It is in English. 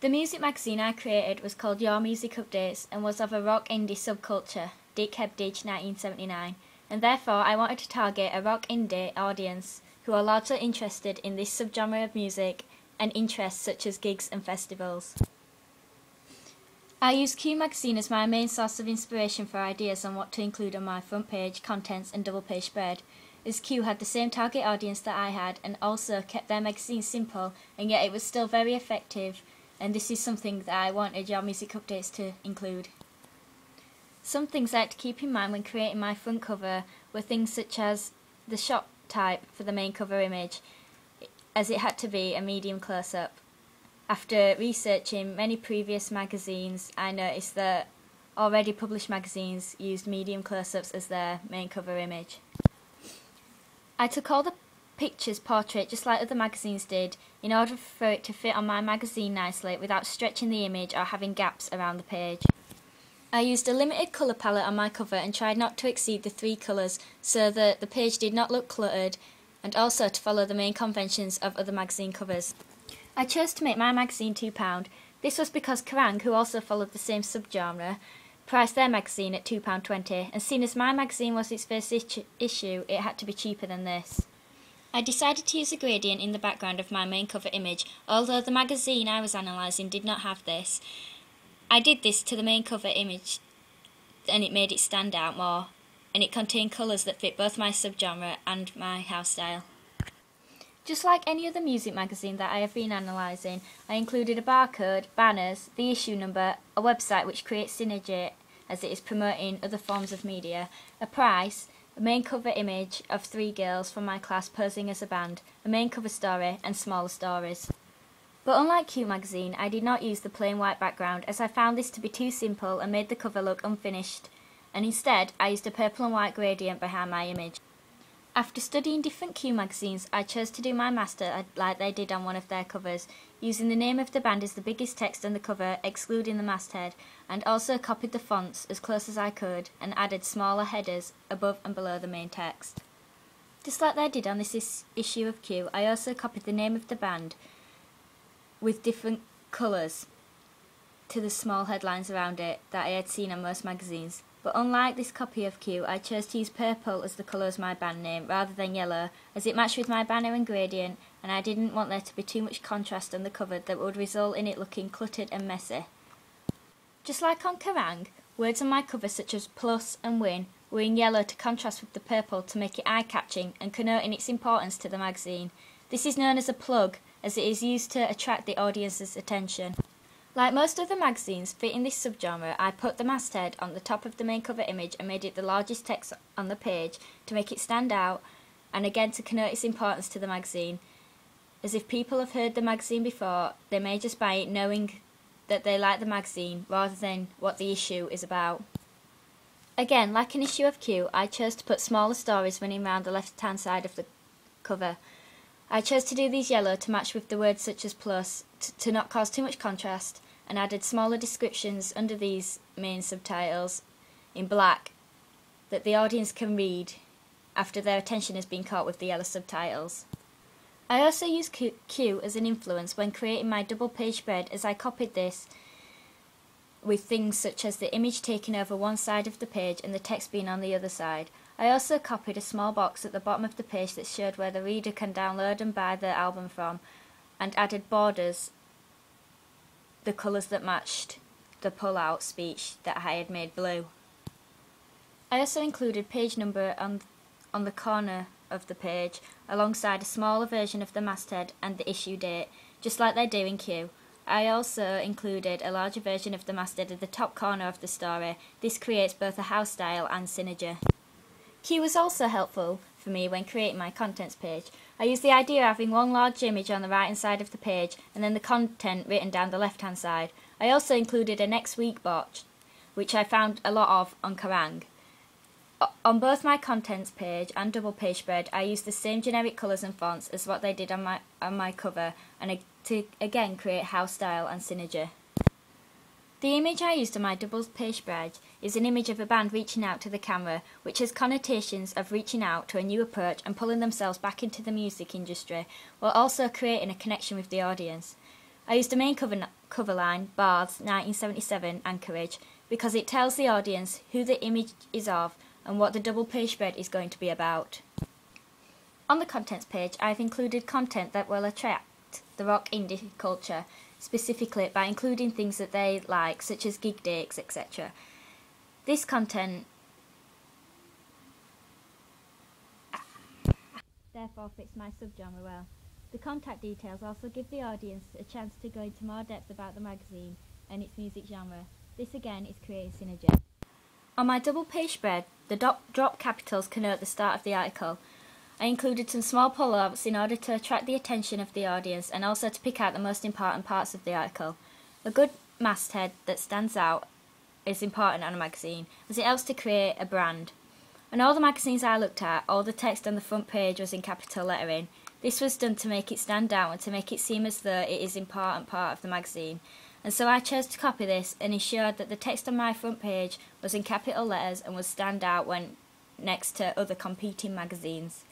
The music magazine I created was called Your Music Updates and was of a rock indie subculture, Dick Hebdige 1979, and therefore I wanted to target a rock indie audience who are largely interested in this subgenre of music and interests such as gigs and festivals. I use Q Magazine as my main source of inspiration for ideas on what to include on my front page, contents and double page spread, as Q had the same target audience that I had and also kept their magazine simple, and yet it was still very effective, and this is something that I wanted Your Music Updates to include. Some things I had to keep in mind when creating my front cover were things such as the shot type for the main cover image, as it had to be a medium close-up. After researching many previous magazines, I noticed that already published magazines used medium close-ups as their main cover image. I took all the pictures portrait just like other magazines did in order for it to fit on my magazine nicely without stretching the image or having gaps around the page. I used a limited colour palette on my cover and tried not to exceed the 3 colours so that the page did not look cluttered, and also to follow the main conventions of other magazine covers. I chose to make my magazine £2. This was because Kerrang, who also followed the same subgenre, priced their magazine at £2.20, and seeing as my magazine was its first issue, it had to be cheaper than this. I decided to use a gradient in the background of my main cover image, although the magazine I was analysing did not have this. I did this to the main cover image and it made it stand out more, and it contained colours that fit both my subgenre and my house style. Just like any other music magazine that I have been analysing, I included a barcode, banners, the issue number, a website which creates synergy as it is promoting other forms of media, a price, a main cover image of 3 girls from my class posing as a band, a main cover story and smaller stories. But unlike Q Magazine, I did not use the plain white background as I found this to be too simple and made the cover look unfinished, and instead I used a purple and white gradient behind my image. After studying different Q magazines, I chose to do my master like they did on one of their covers, using the name of the band as the biggest text on the cover, excluding the masthead, and also copied the fonts as close as I could and added smaller headers above and below the main text. Just like they did on this issue of Q, I also copied the name of the band with different colours to the small headlines around it that I had seen on most magazines. But unlike this copy of Q, I chose to use purple as the colour as my band name rather than yellow, as it matched with my banner and gradient, and I didn't want there to be too much contrast on the cover that would result in it looking cluttered and messy. Just like on Kerrang, words on my cover such as plus and win were in yellow to contrast with the purple to make it eye-catching and connoting its importance to the magazine. This is known as a plug, as it is used to attract the audience's attention. Like most other magazines fitting this subgenre, I put the masthead on the top of the main cover image and made it the largest text on the page to make it stand out, and again to connote its importance to the magazine, as if people have heard the magazine before, they may just buy it knowing that they like the magazine rather than what the issue is about. Again, like an issue of Q, I chose to put smaller stories running round the left-hand side of the cover. I chose to do these yellow to match with the words such as plus, to not cause too much contrast, and added smaller descriptions under these main subtitles in black that the audience can read after their attention has been caught with the yellow subtitles. I also used Q as an influence when creating my double page spread, as I copied this with things such as the image taking over one side of the page and the text being on the other side. I also copied a small box at the bottom of the page that showed where the reader can download and buy the album from, and added borders, the colours that matched the pull-out speech that I had made blue. I also included page number on the corner of the page, alongside a smaller version of the masthead and the issue date, just like they do in Q. I also included a larger version of the masthead at the top corner of the story. This creates both a house style and synergy. Q was also helpful for me when creating my contents page. I used the idea of having one large image on the right hand side of the page and then the content written down the left hand side. I also included a next week box, which I found a lot of on Kerrang. On both my contents page and double page spread, I used the same generic colours and fonts as what they did on my cover, and to again create house style and synergy. The image I used on my double page spread is an image of a band reaching out to the camera, which has connotations of reaching out to a new approach and pulling themselves back into the music industry, while also creating a connection with the audience. I used a main cover cover line, Baths, 1977, Anchorage, because it tells the audience who the image is of and what the double page spread is going to be about. On the contents page, I've included content that will attract the rock indie culture, specifically by including things that they like, such as gig dates, etc. This content therefore fits my subgenre well. The contact details also give the audience a chance to go into more depth about the magazine and its music genre. This again is creating synergy. On my double page spread, the drop capitals connote the start of the article. I included some small pull-outs in order to attract the attention of the audience and also to pick out the most important parts of the article. A good masthead that stands out is important on a magazine, as it helps to create a brand. On all the magazines I looked at, all the text on the front page was in capital lettering. This was done to make it stand out and to make it seem as though it is an important part of the magazine. And so I chose to copy this and ensured that the text on my front page was in capital letters and would stand out when next to other competing magazines.